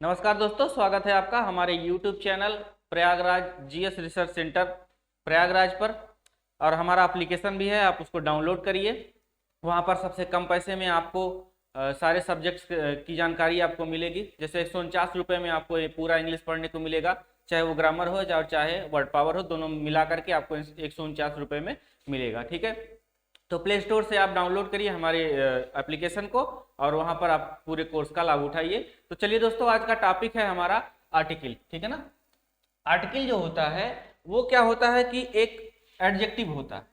नमस्कार दोस्तों, स्वागत है आपका हमारे YouTube channel Prayagraj GS research centre Prayagraj पर। और हमारा एप्लीकेशन भी है, आप उसको डाउनलोड करिए। वहाँ पर सबसे कम पैसे में आपको सारे सब्जेक्ट्स की जानकारी आपको मिलेगी। जैसे 149 रुपये में आपको ये पूरा इंग्लिश पढ़ने को मिलेगा, चाहे वो ग्रामर हो चाहे वर्ड पावर हो, दोनों मिला करके आपको 149 रुपये में मिलेगा। ठीक है, तो प्ले स्टोर से आप डाउनलोड करिए हमारे एप्लीकेशन को और वहां पर आप पूरे कोर्स का लाभ उठाइए। तो चलिए दोस्तों, आज का टॉपिक है हमारा आर्टिकल। ठीक है ना। आर्टिकल जो होता है वो क्या होता है कि एक एडजेक्टिव होता है।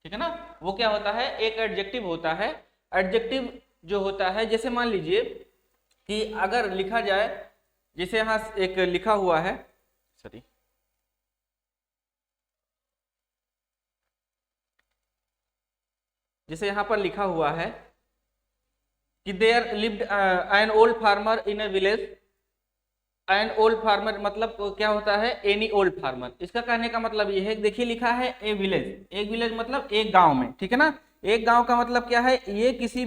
ठीक है ना, वो क्या होता है, एक एडजेक्टिव होता है। एडजेक्टिव जो होता है, जैसे मान लीजिए कि अगर लिखा जाए, जैसे यहाँ एक लिखा हुआ है, सॉरी, जैसे यहाँ पर लिखा हुआ है कि there lived an old farmer in a village. An old farmer मतलब क्या होता है, एनी ओल्ड फार्मर। इसका कहने का मतलब ये है, देखिए लिखा है ए विलेज। एक विलेज मतलब एक गांव में। ठीक है ना, एक गांव का मतलब क्या है, ये किसी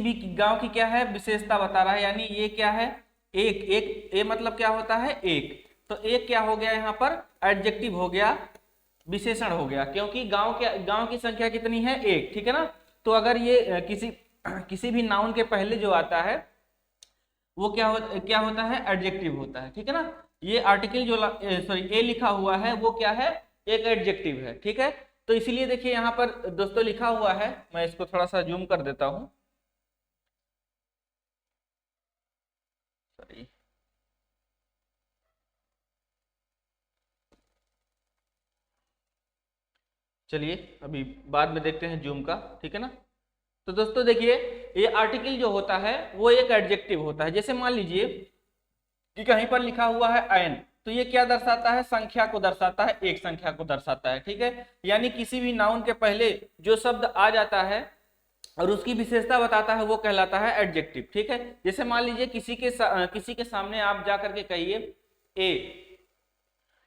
भी गांव की क्या है, विशेषता बता रहा है। यानी ये क्या है, एक एक ए मतलब क्या होता है, एक। तो एक क्या हो गया यहाँ पर, एडजेक्टिव हो गया, विशेषण हो गया, क्योंकि गांव की संख्या कितनी है, एक। ठीक है ना। तो अगर ये किसी भी नाउन के पहले जो आता है वो क्या होता है, एडजेक्टिव होता है। ठीक है ना। ये आर्टिकल जो ए लिखा हुआ है वो क्या है, एक एडजेक्टिव है। ठीक है, तो इसीलिए देखिए यहाँ पर दोस्तों लिखा हुआ है, मैं इसको थोड़ा सा जूम कर देता हूं। सॉरी, चलिए अभी बाद में देखते हैं जूम का। ठीक है ना। तो दोस्तों देखिए, ये आर्टिकल जो होता है वो एक एडजेक्टिव होता है। जैसे मान लीजिए कि कहीं पर लिखा हुआ है एन, तो ये क्या दर्शाता है, संख्या को दर्शाता है, एक संख्या को दर्शाता है। ठीक है, यानी किसी भी नाउन के पहले जो शब्द आ जाता है और उसकी विशेषता बताता है वो कहलाता है एडजेक्टिव। ठीक है, जैसे मान लीजिए किसी के सामने आप जा करके कहिए ए,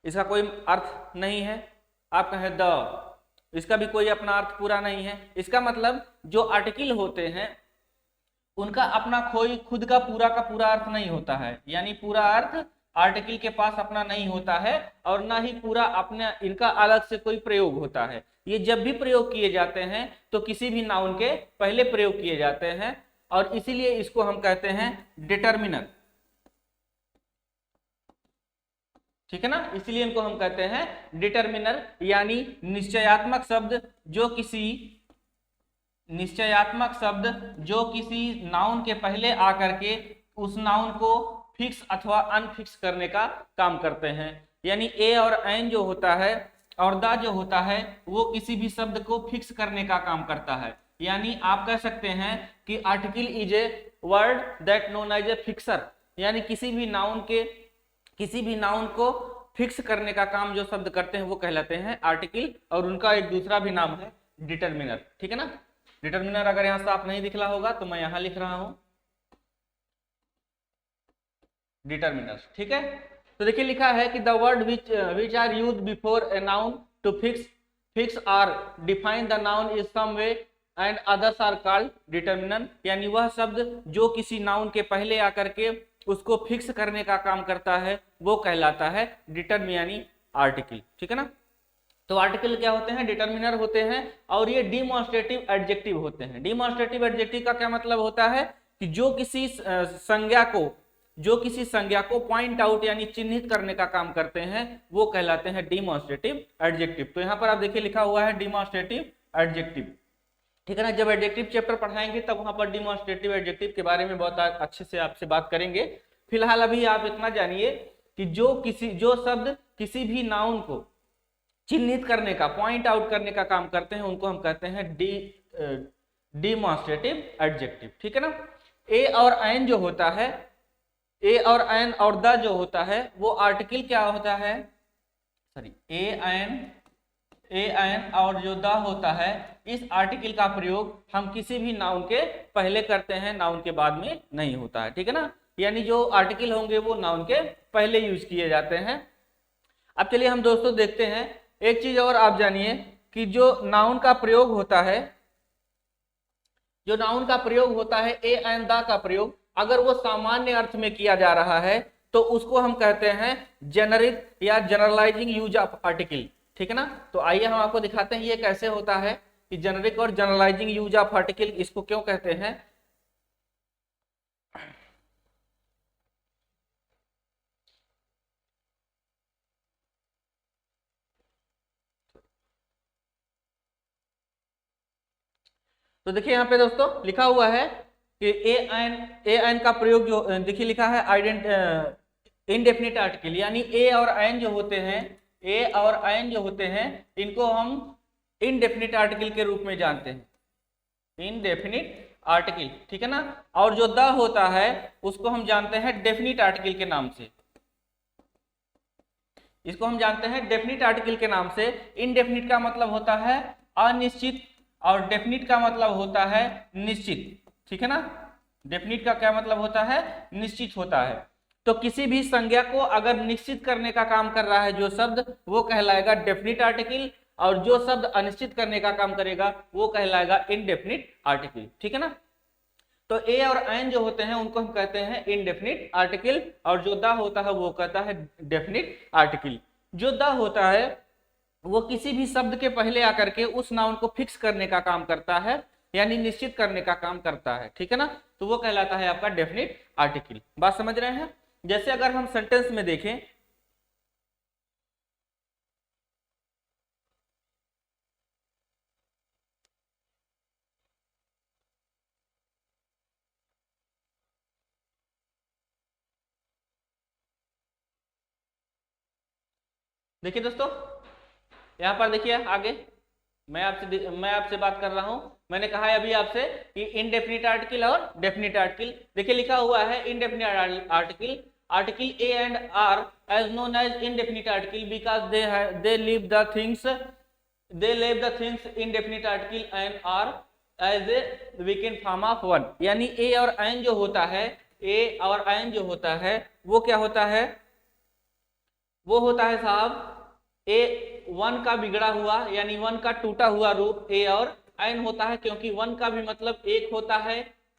इसका कोई अर्थ नहीं है। आप कहें द, इसका भी कोई अपना अर्थ पूरा नहीं है। इसका मतलब जो आर्टिकल होते हैं उनका अपना कोई खुद का पूरा अर्थ नहीं होता है। यानी पूरा अर्थ आर्टिकल के पास अपना नहीं होता है और ना ही पूरा अपने इनका अलग से कोई प्रयोग होता है। ये जब भी प्रयोग किए जाते हैं तो किसी भी नाउन के पहले प्रयोग किए जाते हैं और इसीलिए इसको हम कहते हैं डिटर्मिनर। ठीक है ना, इसलिए इनको हम कहते हैं डिटर्मिनर, यानी निश्चयात्मक शब्द जो किसी नाउन के पहले आकर के उस नाउन को फिक्स अथवा अनफिक्स करने का काम करते हैं। यानी ए और एन जो होता है और द जो होता है वो किसी भी शब्द को फिक्स करने का काम करता है। यानी आप कह सकते हैं कि article is a word that known as a fixer. यानी किसी भी नाउन को फिक्स करने का काम जो शब्द करते हैं वो कहलाते हैं आर्टिकल, और उनका एक दूसरा भी नाम है डिटर्मिनर। ठीक है ना। डिटर्मिनर अगर यहां साफ नहीं दिख रहा होगा तो मैं यहां लिख रहा हूं डिटर्मिनर। ठीक है, तो देखिए लिखा है कि the word which are used before a noun to fix or define the noun is some way and others are called determiner. यानी वह शब्द जो किसी नाउन के पहले आकर के उसको फिक्स करने का काम करता है वो कहलाता है डिटर्मिनर यानी आर्टिकल। ठीक है ना। तो आर्टिकल क्या होते हैं, डिटर्मिनर होते हैं और ये डिमॉन्स्ट्रेटिव एडजेक्टिव होते हैं। डिमॉन्स्ट्रेटिव एडजेक्टिव का क्या मतलब होता है कि जो किसी संज्ञा को पॉइंट आउट यानी चिन्हित करने का काम करते हैं वो कहलाते हैं डिमॉन्स्ट्रेटिव एडजेक्टिव। तो यहाँ पर आप देखिए लिखा हुआ है डिमॉन्स्ट्रेटिव एडजेक्टिव। ठीक है ना, जब एडजेक्टिव चैप्टर पढ़ाएंगे तब वहां पर डिमॉन्स्ट्रेटिव एडजेक्टिव के बारे में बहुत अच्छे से आपसे बात करेंगे। फिलहाल अभी आप इतना जानिए कि जो शब्द किसी भी नाउन को चिन्हित करने का, पॉइंट आउट करने का काम करते हैं उनको हम कहते हैं डिमॉन्स्ट्रेटिव एडजेक्टिव। ठीक है ना। ए और एन जो होता है, ए और एन और द जो होता है वो आर्टिकल क्या होता है, सॉरी, ए एन और जो द होता है, इस आर्टिकल का प्रयोग हम किसी भी नाउन के पहले करते हैं, नाउन के बाद में नहीं होता है। ठीक है ना, यानी जो आर्टिकल होंगे वो नाउन के पहले यूज किए जाते हैं। अब चलिए हम दोस्तों देखते हैं एक चीज और आप जानिए कि जो नाउन का प्रयोग होता है, ए एंड द का प्रयोग अगर वो सामान्य अर्थ में किया जा रहा है तो उसको हम कहते हैं जेनरिक या जनरलाइजिंग यूज ऑफ आर्टिकल, ठीक है ना। तो आइए हम आपको दिखाते हैं ये कैसे होता है कि जेनरिक और जनरलाइजिंग यूज ऑफ आर्टिकल इसको क्यों कहते हैं। तो देखिए यहाँ पे दोस्तों लिखा हुआ है कि ए एन का प्रयोग जो देखिए लिखा है इनडेफिनिट आर्टिकल, यानी ए और एन जो होते हैं, ए और एन जो होते हैं इनको हम इनडेफिनिट आर्टिकल के रूप में जानते हैं, इनडेफिनिट आर्टिकल, ठीक है ना। और जो द होता है उसको हम जानते हैं डेफिनिट आर्टिकल के नाम से, इसको हम जानते हैं डेफिनिट आर्टिकल के नाम से। इनडेफिनिट का मतलब होता है अनिश्चित और डेफिनिट का मतलब होता है निश्चित, ठीक है ना। डेफिनिट का क्या मतलब होता है, निश्चित होता है। तो किसी भी संज्ञा को अगर निश्चित करने का काम कर रहा है जो शब्द, वो कहलाएगा डेफिनिट आर्टिकल, और जो शब्द अनिश्चित करने का काम करेगा वो कहलाएगा इनडेफिनिट आर्टिकल, ठीक है ना। तो ए और एन जो होते हैं उनको हम कहते हैं इनडेफिनिट आर्टिकल, और जो द होता है वो कहता है डेफिनिट आर्टिकल। जो द होता है वो किसी भी शब्द के पहले आकर के उस नाउन को फिक्स करने का काम करता है, यानी निश्चित करने का काम करता है, ठीक है ना। तो वो कहलाता है आपका डेफिनिट आर्टिकल। बात समझ रहे हैं। जैसे अगर हम सेंटेंस में देखें, देखिए दोस्तों यहाँ पर देखिए आगे मैं आपसे बात कर रहा हूं। मैंने कहा है अभी आपसे कि इनडेफिनिट आर्टिकल और डेफिनिट आर्टिकल। देखिए लिखा हुआ है indefinite article, article a and are as known as indefinite article because they leave the things indefinite article and are as a weakened form of one. यानी ए और N जो होता है, ए और एन जो होता है वो क्या होता है, वो होता है साहब ए वन का बिगड़ा हुआ, यानी वन का टूटा हुआ रूप ए और एन होता है, क्योंकि वन का भी मतलब एक होता है,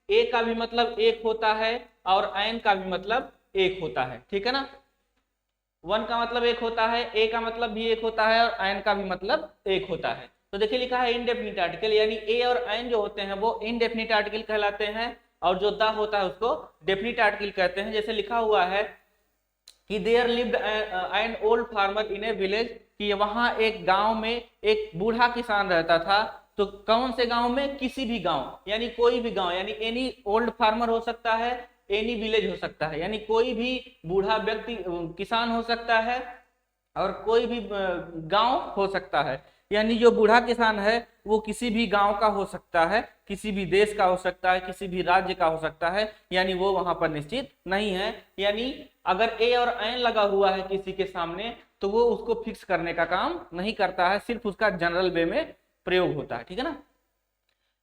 ए का भी मतलब एक होता है, और एन का भी मतलब एक होता है, ठीक है ना। वन का मतलब एक होता है, ए का मतलब भी एक होता है, और एन का भी मतलब एक होता है। तो देखिए लिखा है इनडेफिनिट आर्टिकल, यानी ए और एन जो होते हैं वो इनडेफिनिट आर्टिकल कहलाते हैं, और जो द होता है उसको डेफिनिट आर्टिकल कहते हैं। जैसे लिखा हुआ है कि there lived an old farmer in a village, कि वहां एक गांव में एक बूढ़ा किसान रहता था। तो कौन से गांव में, किसी भी गांव, यानी कोई भी गांव, यानी एनी ओल्ड फार्मर हो सकता है, एनी विलेज हो सकता है, यानी कोई भी बूढ़ा व्यक्ति किसान हो सकता है, और कोई भी गांव हो सकता है। यानी जो बूढ़ा किसान है वो किसी भी गांव का हो सकता है, किसी भी देश का हो सकता है, किसी भी राज्य का हो सकता है, यानी वो वहां पर निश्चित नहीं है। यानी अगर ए और एन लगा हुआ है किसी के सामने तो वो उसको फिक्स करने का काम नहीं करता है, सिर्फ उसका जनरल वे में प्रयोग होता है, ठीक है ना।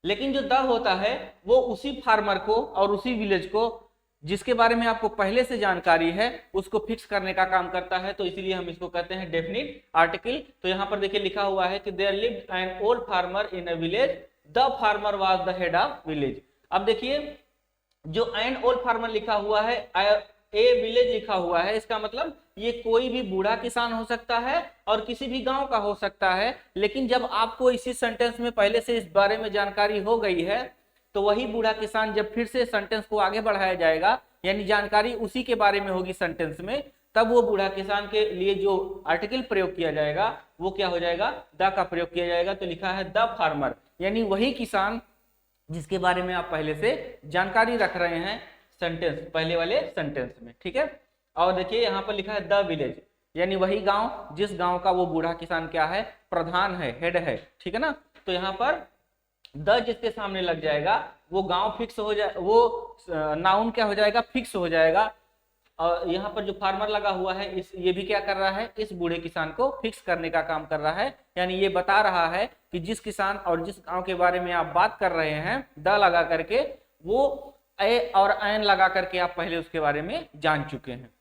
लेकिन जो द होता है वो उसी फार्मर को और उसी विलेज को जिसके बारे में आपको पहले से जानकारी है उसको फिक्स करने का काम करता है, तो इसीलिए हम इसको कहते हैं डेफिनिट आर्टिकल। तो यहाँ पर देखिए लिखा हुआ है कि there lived an old farmer in a village, the farmer was the head of village. अब देखिए जो एन ओल्ड फार्मर लिखा हुआ है, ए विलेज लिखा हुआ है, इसका मतलब ये कोई भी बूढ़ा किसान हो सकता है और किसी भी गांव का हो सकता है। लेकिन जब आपको इसी सेंटेंस में पहले से इस बारे में जानकारी हो गई है तो वही बूढ़ा किसान जब फिर से सेंटेंस को आगे बढ़ाया जाएगा, यानी जानकारी उसी के बारे में होगी सेंटेंस में, तब वो बूढ़ा किसान के लिए जो आर्टिकल प्रयोग किया जाएगा वो क्या हो जाएगा, द का प्रयोग किया जाएगा। तो लिखा है द फार्मर, यानी वही किसान जिसके बारे में आप पहले से जानकारी रख रहे हैं सेंटेंस, पहले वाले सेंटेंस में, ठीक है। और देखिए यहाँ पर लिखा है द विलेज, यानी वही गांव जिस गांव का वो बूढ़ा किसान क्या है, प्रधान है, हेड है, ठीक है ना। तो यहाँ पर द जिसके सामने लग जाएगा वो गांव फिक्स हो जाए, वो नाउन क्या हो जाएगा, फिक्स हो जाएगा। और यहाँ पर जो फार्मर लगा हुआ है ये भी क्या कर रहा है, इस बूढ़े किसान को फिक्स करने का काम कर रहा है, यानी ये बता रहा है कि जिस किसान और जिस गांव के बारे में आप बात कर रहे हैं द लगा करके, वो ए और एन लगा करके आप पहले उसके बारे में जान चुके हैं।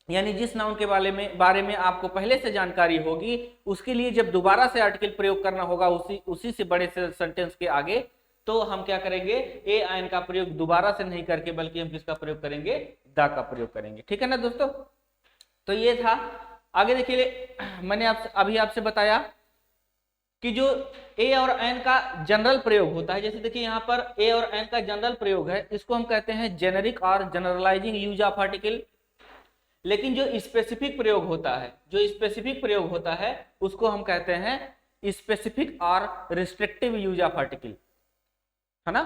यानी जिस नाउन के बारे में आपको पहले से जानकारी होगी उसके लिए जब दोबारा से आर्टिकल प्रयोग करना होगा उसी से बड़े से सेंटेंस के आगे, तो हम क्या करेंगे, ए आयन का प्रयोग दोबारा से नहीं करके बल्कि हम किसका प्रयोग करेंगे, दा का प्रयोग करेंगे। ठीक है ना दोस्तों, तो ये था। आगे देखिए, मैंने अभी आपसे बताया कि जो ए और एन का जनरल प्रयोग होता है, जैसे देखिए यहाँ पर ए और एन का जनरल प्रयोग है, इसको हम कहते हैं जेनेरिक और जनरलाइजिंग यूज ऑफ आर्टिकल। लेकिन जो स्पेसिफिक प्रयोग होता है, जो स्पेसिफिक प्रयोग होता है उसको हम कहते हैं स्पेसिफिक और रिस्ट्रिक्टिव यूज ऑफ आर्टिकल, है ना,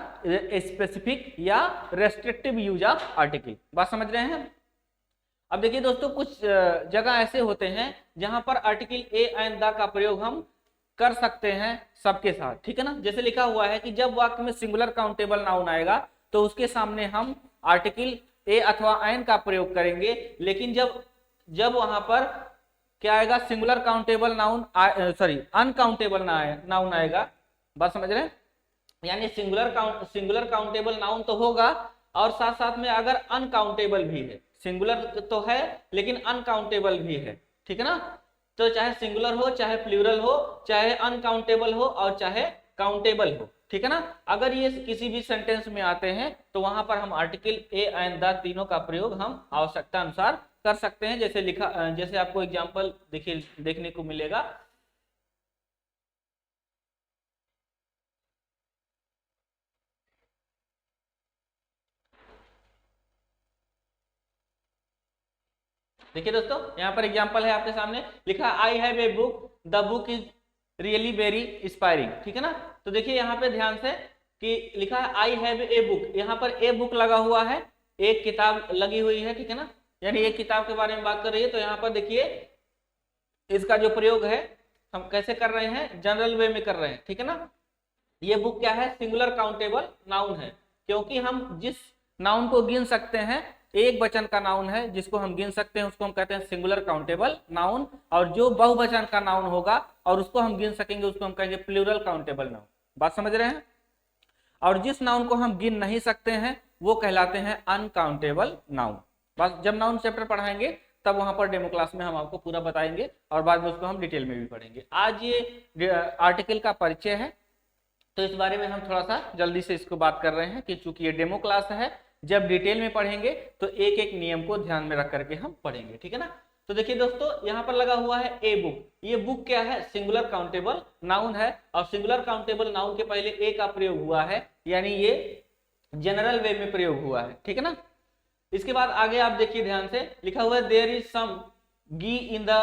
स्पेसिफिक या रेस्ट्रिक्टिव यूज ऑफ आर्टिकल। बात समझ रहे हैं। अब देखिए दोस्तों, कुछ जगह ऐसे होते हैं जहां पर आर्टिकल ए एंड द का प्रयोग हम कर सकते हैं सबके साथ। ठीक है ना, जैसे लिखा हुआ है कि जब वाक्य में सिंगुलर काउंटेबल नाउन आएगा तो उसके सामने हम आर्टिकल ए अथवा एन का प्रयोग करेंगे, लेकिन जब वहां पर क्या आएगा, singular countable noun uncountable noun आएगा। बात समझ रहे हैं, यानी सिंगुलर काउंटेबल नाउन तो होगा और साथ साथ में अगर अनकाउंटेबल भी है, सिंगुलर तो है लेकिन अनकाउंटेबल भी है। ठीक है ना, तो चाहे सिंगुलर हो, चाहे प्लूरल हो, चाहे अनकाउंटेबल हो और चाहे काउंटेबल हो। ठीक है ना, अगर ये किसी भी सेंटेंस में आते हैं तो वहां पर हम आर्टिकल ए एंड द तीनों का प्रयोग हम आवश्यकता अनुसार कर सकते हैं। जैसे आपको एग्जांपल देखिए देखने को मिलेगा। देखिए दोस्तों, यहाँ पर एग्जांपल है आपके सामने, लिखा I have a book, the book is really very inspiring. ठीक है ना, तो देखिए यहाँ पे ध्यान से कि लिखा है आई हैव ए बुक, यहाँ पर ए बुक लगा हुआ है, एक किताब लगी हुई है। ठीक है ना, यानी एक किताब के बारे में बात कर रही है। तो यहाँ पर देखिए इसका जो प्रयोग है हम कैसे कर रहे हैं, जनरल वे में कर रहे हैं। ठीक है ना, ये बुक क्या है, सिंगुलर काउंटेबल नाउन है, क्योंकि हम जिस नाउन को गिन सकते हैं, एक वचन का नाउन है जिसको हम गिन सकते हैं, उसको हम कहते हैं सिंगुलर काउंटेबल नाउन। और जो बहुवचन का नाउन होगा और उसको हम गिन सकेंगे, उसको हम कहेंगे प्लूरल काउंटेबल नाउन। बात समझ रहे हैं। और जिस नाउन को हम गिन नहीं सकते हैं वो कहलाते हैं अनकाउंटेबल नाउन। बस जब नाउन चैप्टर पढ़ाएंगे तब वहां पर डेमो क्लास में हम आपको पूरा बताएंगे और बाद में उसको हम डिटेल में भी पढ़ेंगे। आज ये आर्टिकल का परिचय है, तो इस बारे में हम थोड़ा सा जल्दी से इसको बात कर रहे हैं कि चूंकि ये डेमो क्लास है, जब डिटेल में पढ़ेंगे तो एक एक नियम को ध्यान में रख करके हम पढ़ेंगे। ठीक है ना, तो देखिए दोस्तों यहाँ पर लगा हुआ है ए बुक। ये बुक क्या है, सिंगुलर काउंटेबल नाउन है और सिंगुलर काउंटेबल नाउन के पहले ए का प्रयोग हुआ है, यानी ये जनरल वे में प्रयोग हुआ है। ठीक है ना, इसके बाद आगे आप देखिए ध्यान से, लिखा हुआ है देयर इज सम गी इन द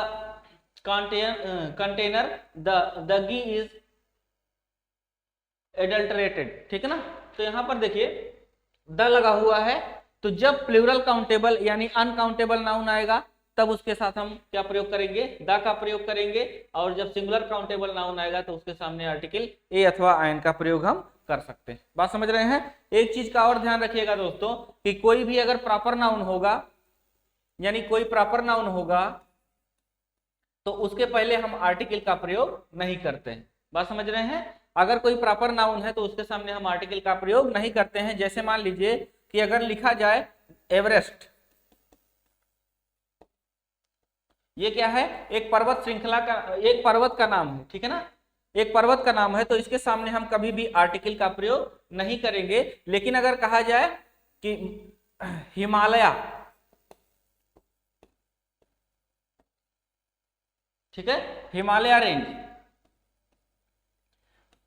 कंटेनर, द गी इज एडल्टरेटेड। ठीक है ना, तो यहाँ पर देखिए द लगा हुआ है, तो जब प्लूरल काउंटेबल यानी अनकाउंटेबल नाउन आएगा तब उसके साथ हम क्या प्रयोग करेंगे, द का प्रयोग करेंगे। और जब सिंगुलर काउंटेबल नाउन आएगा तो उसके सामने आर्टिकल ए अथवा आयन का प्रयोग हम कर सकते हैं। बात समझ रहे हैं। एक चीज का और ध्यान रखिएगा दोस्तों कि कोई भी अगर प्रॉपर नाउन होगा, यानी कोई प्रॉपर नाउन होगा, तो उसके पहले हम आर्टिकल का प्रयोग नहीं करते हैं। बात समझ रहे हैं। अगर कोई प्रॉपर नाउन है तो उसके सामने हम आर्टिकल का प्रयोग नहीं करते हैं। जैसे मान लीजिए कि अगर लिखा जाए एवरेस्ट, ये क्या है, एक पर्वत श्रृंखला का, एक पर्वत का नाम है। ठीक है ना, एक पर्वत का नाम है, तो इसके सामने हम कभी भी आर्टिकल का प्रयोग नहीं करेंगे। लेकिन अगर कहा जाए कि हिमालय, ठीक है, हिमालय रेंज,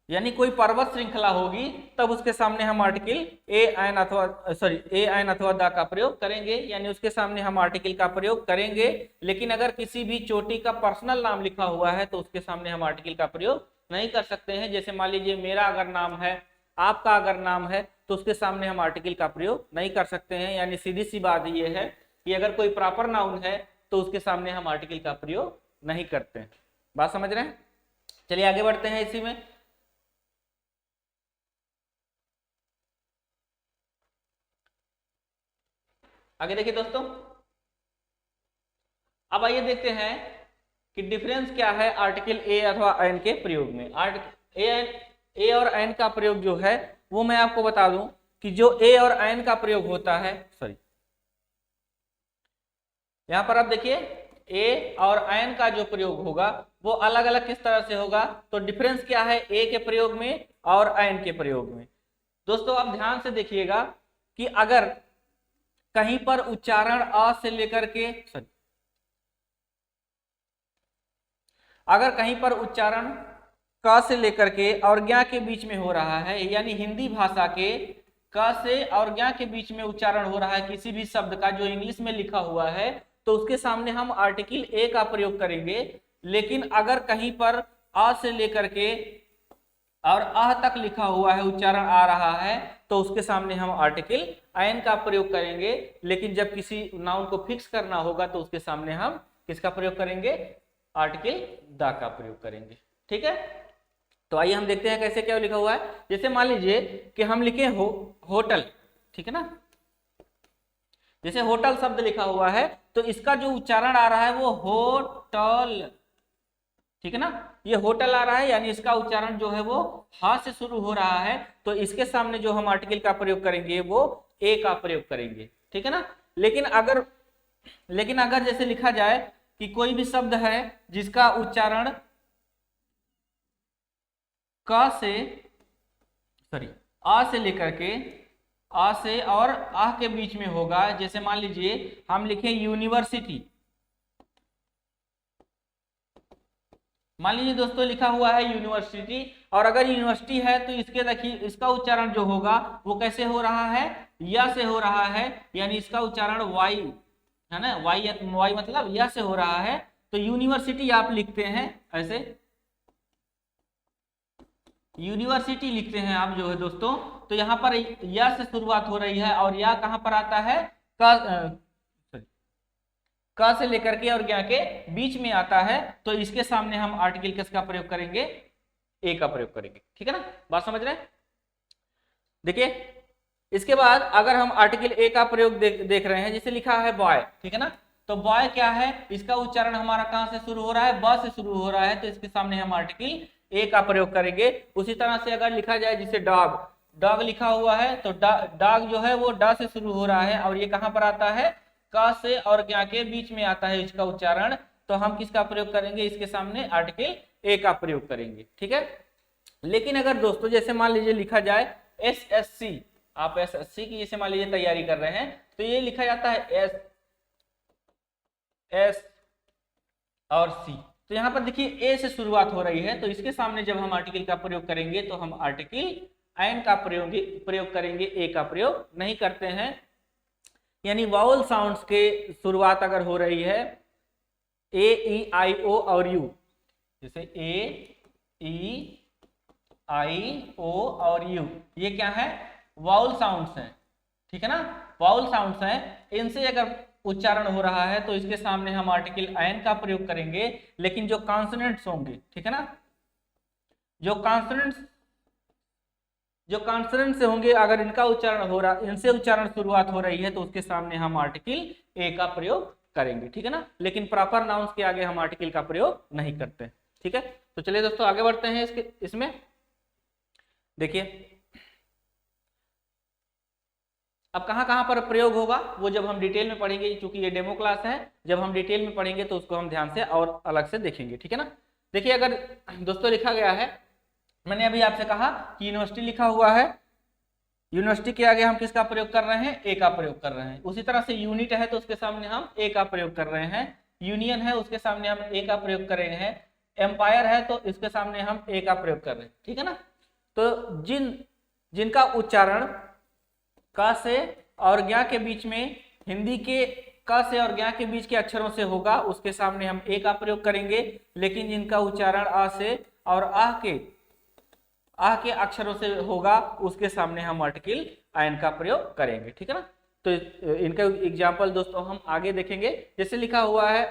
यानी कोई पर्वत श्रृंखला होगी, तब उसके सामने हम आर्टिकल ए आयन अथवा द का प्रयोग करेंगे, यानी उसके सामने हम आर्टिकल का प्रयोग करेंगे। लेकिन अगर किसी भी चोटी का पर्सनल नाम लिखा हुआ है तो उसके सामने हम आर्टिकल का प्रयोग नहीं कर सकते हैं। जैसे मान लीजिए मेरा अगर नाम है, आपका अगर नाम है, तो उसके सामने हम आर्टिकल का प्रयोग नहीं कर सकते हैं। यानी सीधी सी बात ये है कि अगर कोई प्रॉपर नाउन है तो उसके सामने हम आर्टिकल का प्रयोग नहीं करते हैं। बात समझ रहे हैं। चलिए आगे बढ़ते हैं इसी में। आगे देखिए दोस्तों, अब आइए देखते हैं कि डिफरेंस क्या है आर्टिकल ए अथवा एन के प्रयोग में। ए और एन का प्रयोग जो है वो मैं आपको बता दूं कि जो ए और एन का प्रयोग होता है, यहां पर आप देखिए ए और एन का जो प्रयोग होगा वो अलग अलग किस तरह से होगा। तो डिफरेंस क्या है ए के प्रयोग में और एन के प्रयोग में। दोस्तों आप ध्यान से देखिएगा कि अगर कहीं पर उच्चारण अ से लेकर के अगर कहीं पर उच्चारण क से लेकर के और ज्ञ के बीच में हो रहा है, यानी हिंदी भाषा के क से और ज्ञ के बीच में उच्चारण हो रहा है किसी भी शब्द का जो इंग्लिश में लिखा हुआ है, तो उसके सामने हम आर्टिकल ए का प्रयोग करेंगे। लेकिन अगर कहीं पर अ से लेकर के और अह तक लिखा हुआ है, उच्चारण आ रहा है, तो उसके सामने हम आर्टिकल एन का प्रयोग करेंगे। लेकिन जब किसी नाउन को फिक्स करना होगा तो उसके सामने हम किसका प्रयोग करेंगे? आर्टिकल द का प्रयोग करेंगे। ठीक है, तो आइए हम देखते हैं कैसे क्या लिखा हुआ है। जैसे मान लीजिए कि हम लिखे होटल, ठीक है ना, जैसे होटल शब्द लिखा हुआ है तो इसका जो उच्चारण आ रहा है वो होटल, ठीक है ना, ये होटल आ रहा है, यानी इसका उच्चारण जो है वो हा से शुरू हो रहा है, तो इसके सामने जो हम आर्टिकल का प्रयोग करेंगे वो ए का प्रयोग करेंगे। ठीक है ना, लेकिन अगर जैसे लिखा जाए कि कोई भी शब्द है जिसका उच्चारण क से आ से लेकर के आ से और आह के बीच में होगा, जैसे मान लीजिए हम लिखें यूनिवर्सिटी, मान लीजिए दोस्तों लिखा हुआ है यूनिवर्सिटी, और अगर यूनिवर्सिटी है तो इसके देखिए इसका उच्चारण जो होगा वो कैसे हो रहा है? या से हो रहा है, यानी इसका उच्चारण वाई है ना, वाई मतलब या से हो रहा है। तो यूनिवर्सिटी आप लिखते हैं ऐसे, यूनिवर्सिटी लिखते हैं आप जो है दोस्तों, तो यहाँ पर या से शुरुआत हो रही है, और या कहाँ पर आता है? क से लेकर के और ज्ञ के बीच में आता है, तो इसके सामने हम आर्टिकल किसका प्रयोग करेंगे? ए का प्रयोग करेंगे। ठीक है ना, बात समझ रहे हैं? देखिए इसके बाद अगर हम आर्टिकल ए का प्रयोग देख रहे हैं, जैसे लिखा है बॉय, ठीक है ना, तो बॉय क्या है? इसका उच्चारण हमारा कहां से शुरू हो रहा है? ब से शुरू हो रहा है, तो इसके सामने हम आर्टिकल ए का प्रयोग करेंगे। उसी तरह से अगर लिखा जाए जैसे डॉग लिखा हुआ है, तो डॉग जो है वो ड से शुरू हो रहा है, और ये कहां पर आता है? क से और ज्ञ के बीच में आता है इसका उच्चारण, तो हम किसका प्रयोग करेंगे? इसके सामने आर्टिकल ए का प्रयोग करेंगे। ठीक है, लेकिन अगर दोस्तों जैसे मान लीजिए लिखा जाए SSC, आप SSC की जैसे मान लीजिए तैयारी कर रहे हैं, तो ये लिखा जाता है S और C, तो यहाँ पर देखिए ए से शुरुआत हो रही है, तो इसके सामने जब हम आर्टिकल का प्रयोग करेंगे तो हम आर्टिकल एन का प्रयोग करेंगे, ए का प्रयोग नहीं करते हैं। यानी वाउल साउंड्स के शुरुआत अगर हो रही है ए ई आई ओ और यू, जैसे ए ई आई ओ और यू, ये क्या है? वाउल साउंड्स हैं। ठीक है ना, वाउल साउंड्स हैं, इनसे अगर उच्चारण हो रहा है तो इसके सामने हम आर्टिकल एन का प्रयोग करेंगे। लेकिन जो कॉन्सोनेंट्स होंगे, ठीक है ना, जो कॉन्सोनेंट से होंगे, अगर इनका उच्चारण हो रहा, इनसे उच्चारण शुरुआत हो रही है, तो उसके सामने हम आर्टिकल ए का प्रयोग करेंगे। ठीक है ना, लेकिन प्रॉपर नाउंस के आगे हम आर्टिकल का प्रयोग नहीं करते। ठीक है, तो चलिए दोस्तों आगे बढ़ते हैं इसमें। देखिए अब कहां पर प्रयोग होगा वो जब हम डिटेल में पढ़ेंगे, क्योंकि ये डेमो क्लास है, जब हम डिटेल में पढ़ेंगे तो उसको हम ध्यान से और अलग से देखेंगे। ठीक है ना, देखिए अगर दोस्तों लिखा गया है, मैंने अभी आपसे कहा कि यूनिवर्सिटी लिखा हुआ है, यूनिवर्सिटी के आगे हम किसका प्रयोग कर रहे हैं? ए का प्रयोग कर रहे हैं। उसी तरह से यूनिट है तो उसके सामने हम ए का प्रयोग कर रहे हैं, यूनियन है उसके सामने हम ए का प्रयोग कर रहे हैं, एम्पायर है तो इसके सामने हम ए का प्रयोग कर रहे हैं। ठीक है ना, तो जिनका उच्चारण क से और ज्ञ के बीच में, हिंदी के क से और ज्ञ के बीच के अक्षरों से होगा, उसके सामने हम ए का प्रयोग करेंगे। लेकिन जिनका उच्चारण आ से और आह के अक्षरों से होगा, उसके सामने हम आर्टिकल आयन का प्रयोग करेंगे। ठीक है ना, तो इनका एग्जाम्पल दोस्तों हम आगे देखेंगे। जैसे लिखा हुआ है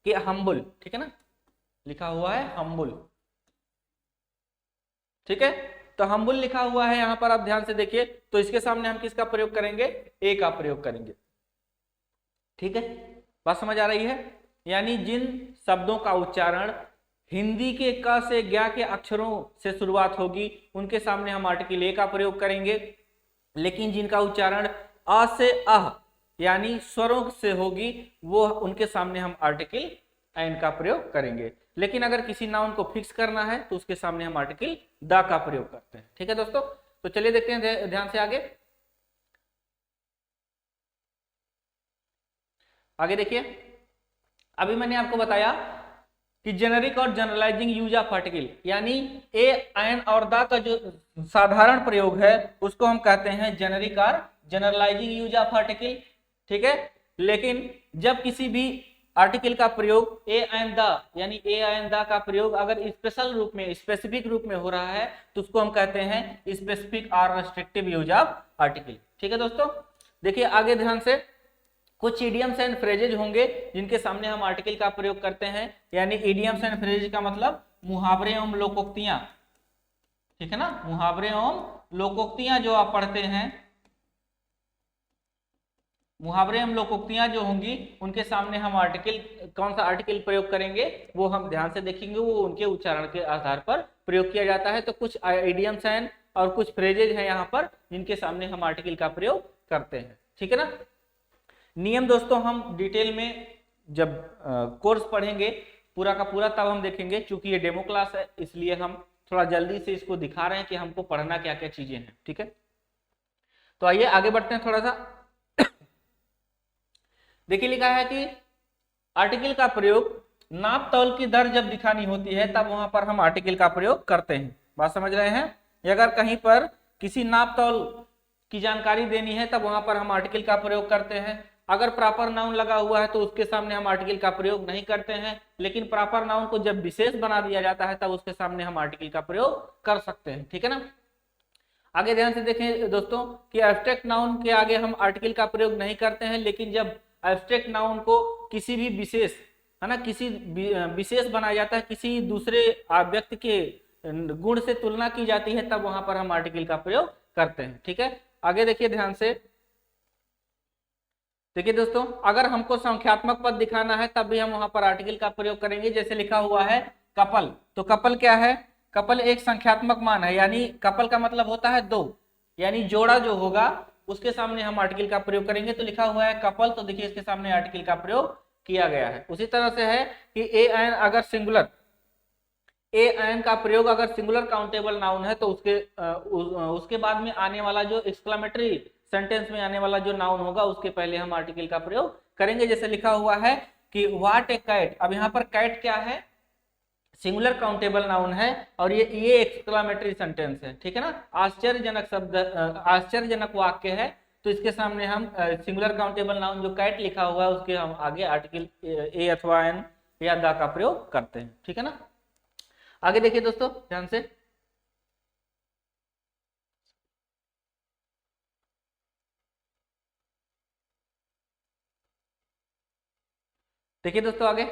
कि हम्बुल, ठीक है ना, लिखा हुआ है हम्बुल। ठीक है, तो हम्बुल लिखा हुआ है यहाँ पर, आप ध्यान से देखिए, तो इसके सामने हम किसका प्रयोग करेंगे? ए का प्रयोग करेंगे। ठीक है, बात समझ आ रही है? यानी जिन शब्दों का उच्चारण हिंदी के क से ज्ञ के अक्षरों से शुरुआत होगी, उनके सामने हम आर्टिकल ए का प्रयोग करेंगे। लेकिन जिनका उच्चारण अ से अह यानी स्वरों से होगी, वो उनके सामने हम आर्टिकल एन का प्रयोग करेंगे। लेकिन अगर किसी नाउन को फिक्स करना है तो उसके सामने हम आर्टिकल द का प्रयोग करते हैं। ठीक है दोस्तों, तो चलिए देखते हैं ध्यान से आगे। आगे देखिए, अभी मैंने आपको बताया कि जेनेरिक और जनरलाइजिंग यूज ऑफ आर्टिकल, यानी ए एन और द का जो साधारण प्रयोग है उसको हम कहते हैं जेनेरिक और जनरलाइजिंग यूज ऑफ आर्टिकल, ठीक है। लेकिन जब किसी भी आर्टिकल का प्रयोग ए एंड द, यानी ए एंड द का प्रयोग अगर स्पेशल रूप में, स्पेसिफिक रूप में हो रहा है तो उसको हम कहते हैं स्पेसिफिक और रेस्ट्रिक्टिव यूज ऑफ आर्टिकल, ठीक है दोस्तों। देखिए आगे ध्यान से, कुछ इडियम्स एंड फ्रेजेज होंगे जिनके सामने हम आर्टिकल का प्रयोग करते हैं, यानी इडियम्स एंड फ्रेजेज का मतलब मुहावरे एवं लोकोक्तियां, ठीक है ना। मुहावरे एवं लोकोक्तियां जो आप पढ़ते हैं, मुहावरे एवं लोकोक्तियां जो होंगी उनके सामने हम आर्टिकल, कौन सा आर्टिकल प्रयोग करेंगे वो हम ध्यान से देखेंगे, वो उनके उच्चारण के आधार पर प्रयोग किया जाता है। तो कुछ इडियम्स हैं और कुछ फ्रेजेज हैं यहाँ पर जिनके सामने हम आर्टिकल का प्रयोग करते हैं, ठीक है ना। नियम दोस्तों हम डिटेल में जब कोर्स पढ़ेंगे पूरा का पूरा तब हम देखेंगे, क्योंकि ये डेमो क्लास है इसलिए हम थोड़ा जल्दी से इसको दिखा रहे हैं कि हमको पढ़ना क्या क्या चीजें हैं, ठीक है। तो आइए आगे बढ़ते हैं थोड़ा सा। देखिए लिखा है कि आर्टिकल का प्रयोग नाप तौल की दर जब दिखानी होती है तब वहां पर हम आर्टिकल का प्रयोग करते हैं। बात समझ रहे हैं? अगर कहीं पर किसी नाप तौल की जानकारी देनी है तब वहां पर हम आर्टिकल का प्रयोग करते हैं। अगर प्रॉपर नाउन लगा हुआ है तो उसके सामने हम आर्टिकल का प्रयोग नहीं करते हैं, लेकिन प्रॉपर नाउन को जब विशेष बना दिया जाता है तब उसके सामने हम आर्टिकल का प्रयोग कर सकते हैं, ठीक है ना। आगे ध्यान से देखें दोस्तों कि एब्स्ट्रैक्ट नाउन के आगे हम आर्टिकल का प्रयोग नहीं करते हैं, लेकिन जब एब्स्ट्रैक्ट नाउन को किसी भी विशेष, है ना, किसी विशेष बनाया जाता है, किसी दूसरे व्यक्ति के गुण से तुलना की जाती है तब वहां पर हम आर्टिकल का प्रयोग करते हैं, ठीक है। आगे देखिए ध्यान से, देखिए दोस्तों अगर हमको संख्यात्मक पद दिखाना है तब भी हम वहां पर आर्टिकल का प्रयोग करेंगे। जैसे लिखा हुआ है कपल, तो कपल क्या है? कपल एक संख्यात्मक मान है, यानी कपल का मतलब होता है दो, यानी जोड़ा जो होगा उसके सामने हम आर्टिकल का प्रयोग करेंगे। तो लिखा हुआ है कपल, तो देखिए इसके सामने आर्टिकल का प्रयोग किया गया है। उसी तरह से है कि ए एन अगर सिंगुलर, ए एन का प्रयोग अगर सिंगुलर काउंटेबल नाउन है तो उसके बाद में आने वाला जो एक्सक्लेमेटरी सेंटेंस में आने वाला जो नाउन होगा उसके पहले हम आर्टिकल का प्रयोग करेंगे। जैसे लिखा हुआ है कि व्हाट ए कैट, अब यहाँ पर कैट क्या है? सिंगुलर काउंटेबल नाउन है और ये एक्सक्लेमेटरी सेंटेंस है, ठीक है ना। आश्चर्यजनक शब्द, आश्चर्यजनक वाक्य है, तो इसके सामने हम सिंगुलर काउंटेबल नाउन जो कैट लिखा हुआ है उसके हम आगे आर्टिकल ए अथवा एन या द का प्रयोग करते हैं, ठीक है ना। आगे देखिए दोस्तों ध्यान से, देखिए दोस्तों आगे,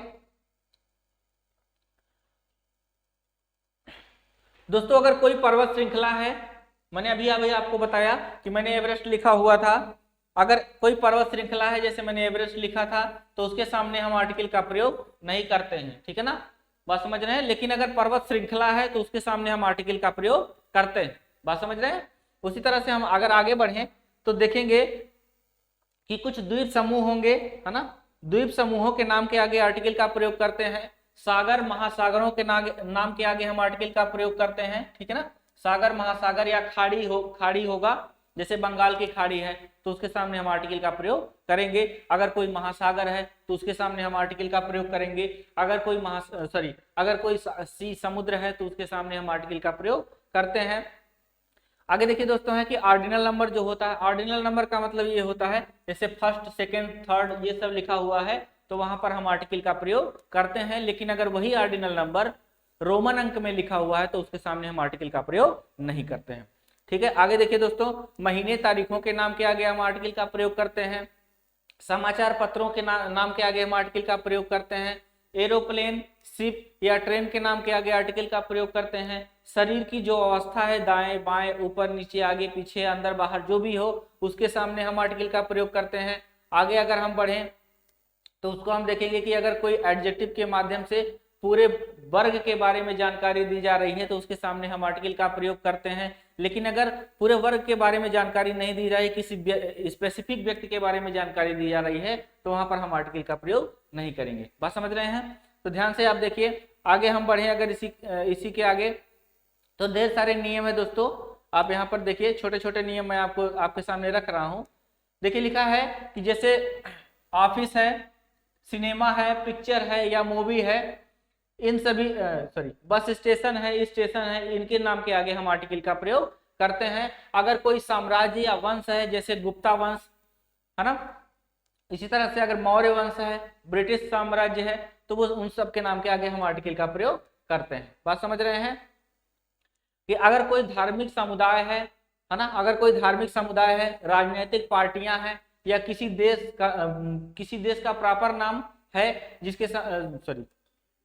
दोस्तों अगर कोई पर्वत श्रृंखला है, मैंने अभी आपको बताया कि मैंने एवरेस्ट लिखा हुआ था, अगर कोई पर्वत श्रृंखला है जैसे मैंने एवरेस्ट लिखा था तो उसके सामने हम आर्टिकल का प्रयोग नहीं करते हैं, ठीक है ना। बात समझ रहे हैं? लेकिन अगर पर्वत श्रृंखला है तो उसके सामने हम आर्टिकल का प्रयोग करते हैं। बात समझ रहे हैं? उसी तरह से हम अगर आगे बढ़े तो देखेंगे कि कुछ द्वीप समूह होंगे, है ना। द्वीप समूहों के नाम के आगे आर्टिकल का प्रयोग करते हैं। सागर महासागरों के नाम के आगे हम आर्टिकल का प्रयोग करते हैं, ठीक है ना। सागर महासागर या खाड़ी होगा, जैसे बंगाल की खाड़ी है तो उसके सामने हम आर्टिकल का प्रयोग करेंगे। अगर कोई महासागर है तो उसके सामने हम आर्टिकल का प्रयोग करेंगे। अगर कोई सी समुद्र है तो उसके सामने हम आर्टिकल का प्रयोग करते हैं। आगे देखिए दोस्तों है कि ऑर्डिनल नंबर जो होता है, ऑर्डिनल नंबर का मतलब ये होता है जैसे फर्स्ट, सेकंड, थर्ड ये सब लिखा हुआ है तो वहां पर हम आर्टिकल का प्रयोग करते हैं। लेकिन अगर वही ऑर्डिनल नंबर रोमन अंक में लिखा हुआ है तो उसके सामने हम आर्टिकल का प्रयोग नहीं करते हैं, ठीक है। आगे देखिए दोस्तों, महीने तारीखों के नाम के आगे हम आर्टिकल का प्रयोग करते हैं। समाचार पत्रों के नाम के आगे हम आर्टिकल का प्रयोग करते हैं। एरोप्लेन, शिप या ट्रेन के नाम के आगे आर्टिकल का प्रयोग करते हैं। शरीर की जो अवस्था है, दाएं बाएं, ऊपर नीचे, आगे पीछे, अंदर बाहर जो भी हो उसके सामने हम आर्टिकल का प्रयोग करते हैं। आगे अगर हम बढ़ें तो उसको हम देखेंगे कि अगर कोई एडजेक्टिव के माध्यम से पूरे वर्ग के बारे में जानकारी दी जा रही है तो उसके सामने हम आर्टिकल का प्रयोग करते हैं। लेकिन अगर पूरे वर्ग के बारे में जानकारी नहीं दी रही, किसी स्पेसिफिक व्यक्ति के बारे में जानकारी दी जा रही है तो वहां पर हम आर्टिकल का प्रयोग नहीं करेंगे। बात समझ रहे हैं? तो ध्यान से आप देखिए, आगे हम बढ़े अगर इसी के आगे तो ढेर सारे नियम है दोस्तों। आप यहाँ पर देखिए छोटे छोटे नियम मैं आपको आपके सामने रख रहा हूँ। देखिए लिखा है कि जैसे ऑफिस है, सिनेमा है, पिक्चर है या मूवी है, इन सभी बस स्टेशन है, स्टेशन है, इनके नाम के आगे हम आर्टिकल का प्रयोग करते हैं। अगर कोई साम्राज्य या वंश है जैसे गुप्ता वंश है ना, इसी तरह से अगर मौर्य वंश है, ब्रिटिश साम्राज्य है, तो वो उन सब के नाम के आगे हम आर्टिकल का प्रयोग करते हैं। बात समझ रहे हैं कि अगर कोई धार्मिक समुदाय है ना, अगर कोई धार्मिक समुदाय है, राजनीतिक पार्टियां हैं या किसी देश का प्रॉपर नाम है जिसके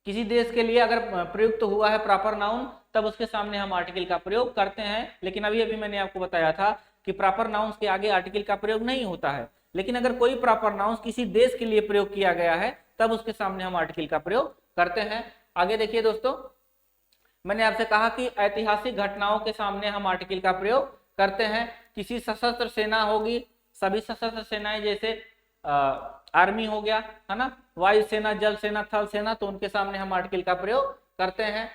किसी देश के लिए अगर प्रयुक्त हुआ है प्रॉपर नाउन, तब उसके सामने हम आर्टिकल का प्रयोग करते हैं। लेकिन अभी अभी मैंने आपको बताया था कि प्रॉपर नाउन्स के आगे आर्टिकल का प्रयोग नहीं होता है। लेकिन अगर कोई प्रॉपर नाउन्स किसी देश के लिए प्रयोग किया गया है तब उसके सामने हम आर्टिकल का प्रयोग करते हैं। आगे देखिए दोस्तों, मैंने आपसे कहा कि ऐतिहासिक घटनाओं के सामने हम आर्टिकल का प्रयोग करते हैं। किसी सशस्त्र सेना होगी, सभी सशस्त्र सेनाएं जैसे आर्मी हो गया है ना, वायुसेना, जल सेना, थल सेना, तो उनके सामने हम आर्टिकल का प्रयोग करते हैं।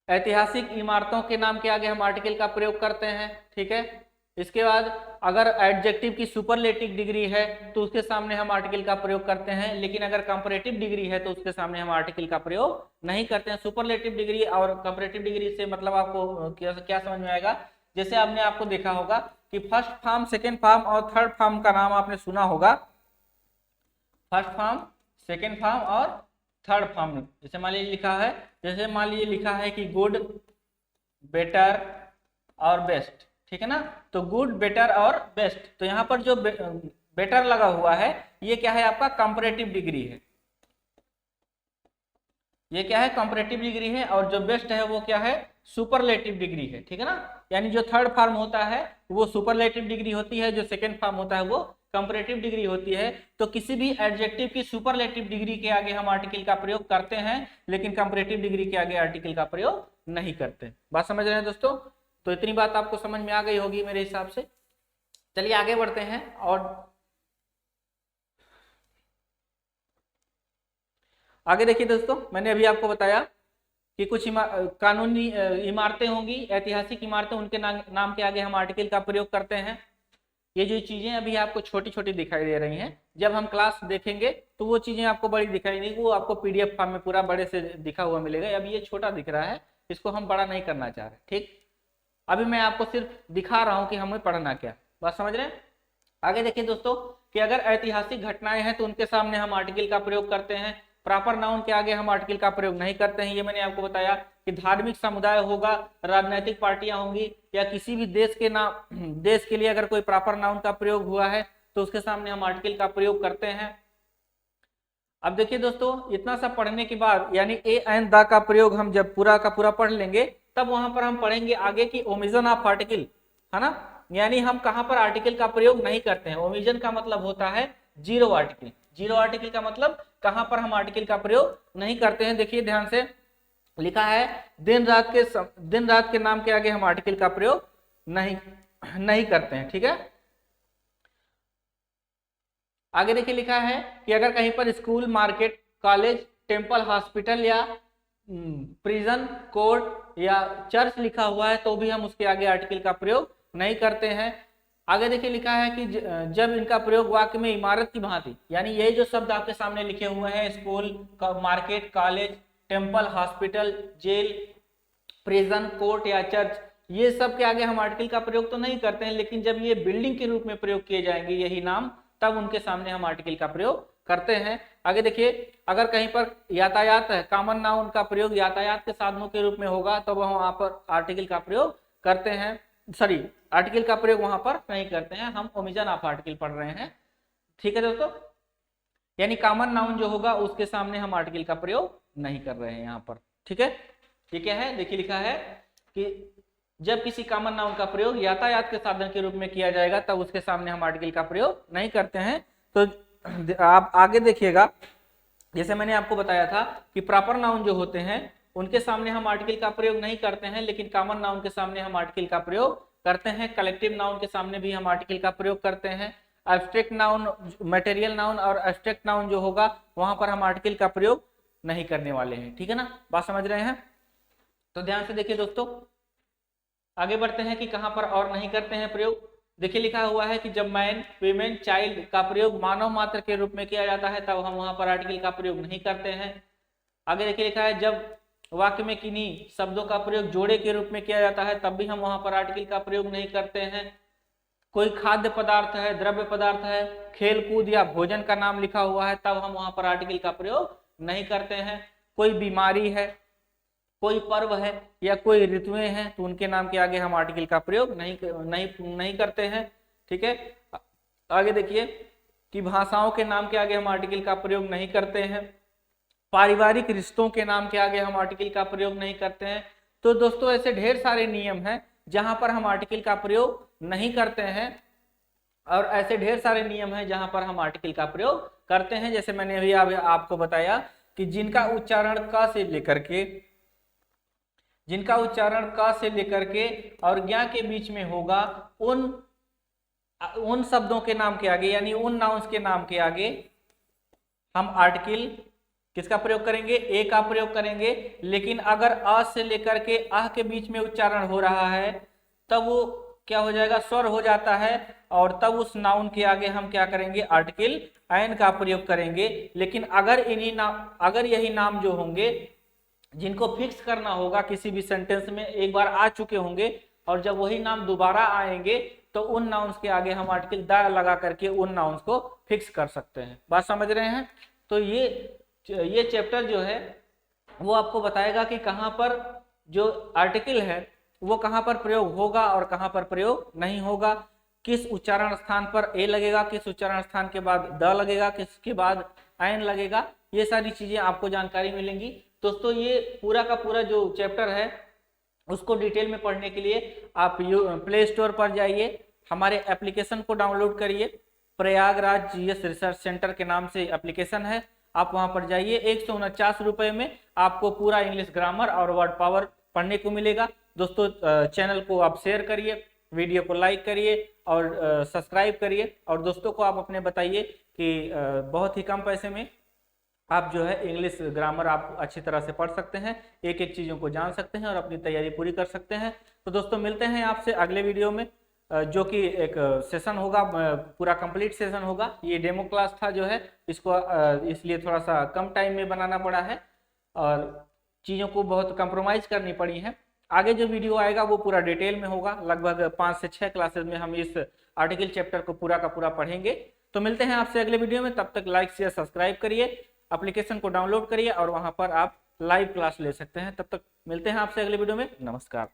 ऐतिहासिक इमारतों के नाम के आगे हम आर्टिकल का प्रयोग करते हैं। ठीक है, इसके बाद अगर एडजेक्टिव की सुपरलेटिव डिग्री है तो उसके सामने हम आर्टिकल का प्रयोग करते हैं। लेकिन अगर कंपैरेटिव डिग्री है तो उसके सामने हम आर्टिकल का प्रयोग नहीं करते हैं। सुपरलेटिव डिग्री और कंपैरेटिव डिग्री से मतलब आपको क्या समझ में आएगा, जैसे आपने आपको देखा होगा कि फर्स्ट फॉर्म, सेकेंड फॉर्म और थर्ड फॉर्म का नाम आपने सुना होगा। फर्स्ट फॉर्म, सेकेंड फॉर्म और थर्ड फॉर्म। जैसे मान लीजिए लिखा है, जैसे मान लीजिए लिखा है कि गुड, बेटर और बेस्ट, ठीक है ना, तो गुड, बेटर और बेस्ट, तो यहाँ पर जो बेटर लगा हुआ है ये क्या है, आपका कंपैरेटिव डिग्री है। ये क्या है, कंपैरेटिव डिग्री है। और जो बेस्ट है वो क्या है, सुपरलेटिव डिग्री है। ठीक है ना, यानी जो थर्ड फॉर्म होता है वो सुपरलेटिव डिग्री होती है, जो सेकेंड फॉर्म होता है वो कंपैरेटिव डिग्री होती है। तो किसी भी एडजेक्टिव की सुपरलेटिव डिग्री के आगे हम आर्टिकल का प्रयोग करते हैं, लेकिन कंपैरेटिव डिग्री के आगे आर्टिकल का प्रयोग नहीं करते। बात समझ रहे हैं दोस्तों? तो इतनी बात आपको समझ में आ गई होगी मेरे हिसाब से। चलिए आगे बढ़ते हैं। और आगे देखिए दोस्तों, मैंने अभी आपको बताया कि कुछ कानूनी इमारतें होंगी, ऐतिहासिक इमारतें, उनके नाम के आगे हम आर्टिकल का प्रयोग करते हैं। ये जो चीजें अभी आपको छोटी छोटी दिखाई दे रही हैं, जब हम क्लास देखेंगे तो वो चीजें आपको बड़ी दिखाई देंगी, वो आपको पीडीएफ फॉर्म में पूरा बड़े से दिखा हुआ मिलेगा। अभी ये छोटा दिख रहा है, इसको हम बड़ा नहीं करना चाह रहे। ठीक, अभी मैं आपको सिर्फ दिखा रहा हूं कि हमें पढ़ना क्या। बात समझ रहे हैं? आगे देखिए दोस्तों कि अगर ऐतिहासिक घटनाएं हैं तो उनके सामने हम आर्टिकल का प्रयोग करते हैं। प्रॉपर नाउन के आगे हम आर्टिकल का प्रयोग नहीं करते हैं। ये मैंने आपको बताया कि धार्मिक समुदाय होगा, राजनीतिक पार्टियां होंगी या किसी भी देश के नाम, देश के लिए अगर कोई प्रॉपर नाउन का प्रयोग हुआ है तो उसके सामने हम आर्टिकल का प्रयोग करते हैं। अब देखिए दोस्तों, इतना सब पढ़ने के बाद यानी ए एंड द का प्रयोग हम जब पूरा का पूरा पढ़ लेंगे तब वहां पर हम पढ़ेंगे आगे की ओमिजन ऑफ आर्टिकल, है ना, यानी हम कहां पर आर्टिकल का प्रयोग नहीं करते हैं। ओमिजन का मतलब होता है जीरो आर्टिकल। जीरो आर्टिकल का मतलब कहां पर हम आर्टिकल का प्रयोग नहीं करते हैं। देखिए ध्यान से लिखा है, दिन रात के नाम के आगे हम आर्टिकल का प्रयोग नहीं करते हैं। ठीक है, आगे देखिए लिखा है कि अगर कहीं पर school, market, college, temple, hospital या प्रिजन, कोर्ट या चर्च लिखा हुआ है तो भी हम उसके आगे आर्टिकल का प्रयोग नहीं करते हैं। आगे देखिए लिखा है कि जब इनका प्रयोग वाक्य में इमारत की भांति, यानी ये जो शब्द आपके सामने लिखे हुए हैं, school, market, college, temple, hospital, jail, prison, court या चर्च, ये सब के आगे हम आर्टिकल का प्रयोग तो नहीं करते हैं, लेकिन जब ये बिल्डिंग के रूप में प्रयोग किए जाएंगे यही नाम, तब उनके सामने हम आर्टिकल का प्रयोग करते हैं। आगे देखिए, अगर कहीं पर यातायात है, कॉमन नाउन का प्रयोग यातायात के साधनों के रूप में होगा तो वहां पर आर्टिकल का प्रयोग करते हैं। सॉरी, आर्टिकल का प्रयोग वहां पर नहीं करते हैं, हम ओमिजन ऑफ आर्टिकल पढ़ रहे हैं। ठीक है दोस्तों, यानी कॉमन नाउन जो होगा उसके सामने हम आर्टिकल का प्रयोग नहीं कर रहे हैं यहाँ पर। ठीक है, ये क्या है, देखिए लिखा है कि जब किसी कॉमन नाउन का प्रयोग यातायात के साधन के रूप में किया जाएगा तब उसके सामने हम आर्टिकल का प्रयोग नहीं करते हैं। तो आप आगे देखिएगा, जैसे मैंने आपको बताया था कि प्रॉपर नाउन जो होते हैं उनके सामने हम आर्टिकल का प्रयोग नहीं करते हैं, लेकिन कॉमन नाउन के सामने हम आर्टिकल का प्रयोग करते हैं। कलेक्टिव नाउन के सामने भी हम आर्टिकल का प्रयोग करते हैं। एब्स्ट्रैक्ट नाउन, मटेरियल नाउन और एब्स्ट्रैक्ट नाउन जो होगा वहां पर हम आर्टिकल का प्रयोग नहीं करने वाले हैं। ठीक है ना, बात समझ रहे हैं? तो ध्यान से देखिए दोस्तों, आगे बढ़ते हैं कि कहां पर और नहीं करते हैं प्रयोग। देखिए लिखा हुआ है कि जब मैन, वीमेन, चाइल्ड का प्रयोग मानव मात्र के रूप में किया जाता है तब हम वहां पर आर्टिकल का प्रयोग नहीं करते हैं। आगे देखिए लिखा है जब वाक्य में किन्हीं शब्दों का प्रयोग जोड़े के रूप में किया जाता है तब भी हम वहां पर आर्टिकल का प्रयोग नहीं करते हैं। कोई खाद्य पदार्थ है, द्रव्य पदार्थ है, खेल कूद या भोजन का नाम लिखा हुआ है तब हम वहां पर आर्टिकल का प्रयोग नहीं करते हैं। कोई बीमारी है, कोई पर्व है या कोई ऋतुएं हैं तो उनके नाम के आगे हम आर्टिकल का प्रयोग नहीं करते हैं। ठीक है, आगे देखिए कि भाषाओं के नाम के आगे हम आर्टिकल का प्रयोग नहीं करते हैं। पारिवारिक रिश्तों के नाम के आगे हम आर्टिकल का प्रयोग नहीं करते हैं। तो दोस्तों ऐसे ढेर सारे नियम हैं जहां पर हम आर्टिकल का प्रयोग नहीं करते हैं और ऐसे ढेर सारे नियम हैं जहां पर हम आर्टिकल का प्रयोग करते हैं। जैसे मैंने अभी आपको बताया कि जिनका उच्चारण क से लेकर के और ज्ञा के बीच में होगा उन शब्दों के नाम के आगे यानी उन नाउंस के नाम के आगे हम आर्टिकल किसका प्रयोग करेंगे, ए का प्रयोग करेंगे। लेकिन अगर अ से लेकर के अह के बीच में उच्चारण हो रहा है तब वो क्या हो जाएगा, स्वर हो जाता है और तब उस नाउन के आगे हम क्या करेंगे, आर्टिकल एन का प्रयोग करेंगे। लेकिन अगर यही नाम जो होंगे जिनको फिक्स करना होगा किसी भी सेंटेंस में, एक बार आ चुके होंगे और जब वही नाम दोबारा आएंगे तो उन नाउन्स के आगे हम आर्टिकल द लगा करके उन नाउन्स को फिक्स कर सकते हैं। बात समझ रहे हैं। तो ये चैप्टर जो है वो आपको बताएगा कि कहां पर जो आर्टिकल है वो कहां पर प्रयोग होगा और कहां पर प्रयोग नहीं होगा, किस उच्चारण स्थान पर ए लगेगा, किस उच्चारण स्थान के बाद द लगेगा, किसके बाद एन लगेगा, ये सारी चीजें आपको जानकारी मिलेंगी। दोस्तों ये पूरा का पूरा जो चैप्टर है उसको डिटेल में पढ़ने के लिए आप प्ले स्टोर पर जाइए, हमारे एप्लीकेशन को डाउनलोड करिए। प्रयागराज जीएस रिसर्च सेंटर के नाम से एप्लीकेशन है, आप वहां पर जाइए। 149 रुपए में आपको पूरा इंग्लिश ग्रामर और वर्ड पावर पढ़ने को मिलेगा। दोस्तों चैनल को आप शेयर करिए, वीडियो को लाइक करिए और सब्सक्राइब करिए और दोस्तों को आप अपने बताइए कि बहुत ही कम पैसे में आप जो है इंग्लिश ग्रामर आप अच्छी तरह से पढ़ सकते हैं, एक एक चीज़ों को जान सकते हैं और अपनी तैयारी पूरी कर सकते हैं। तो दोस्तों मिलते हैं आपसे अगले वीडियो में, जो कि एक सेशन होगा, पूरा कंप्लीट सेशन होगा। ये डेमो क्लास था जो है, इसको इसलिए थोड़ा सा कम टाइम में बनाना पड़ा है और चीज़ों को बहुत कंप्रोमाइज़ करनी पड़ी है। आगे जो वीडियो आएगा वो पूरा डिटेल में होगा, लगभग 5 से 6 क्लासेस में हम इस आर्टिकल चैप्टर को पूरा का पूरा पढ़ेंगे। तो मिलते हैं आपसे अगले वीडियो में, तब तक लाइक शेयर सब्सक्राइब करिए, एप्लीकेशन को डाउनलोड करिए और वहां पर आप लाइव क्लास ले सकते हैं। तब तक मिलते हैं आपसे अगले वीडियो में। नमस्कार।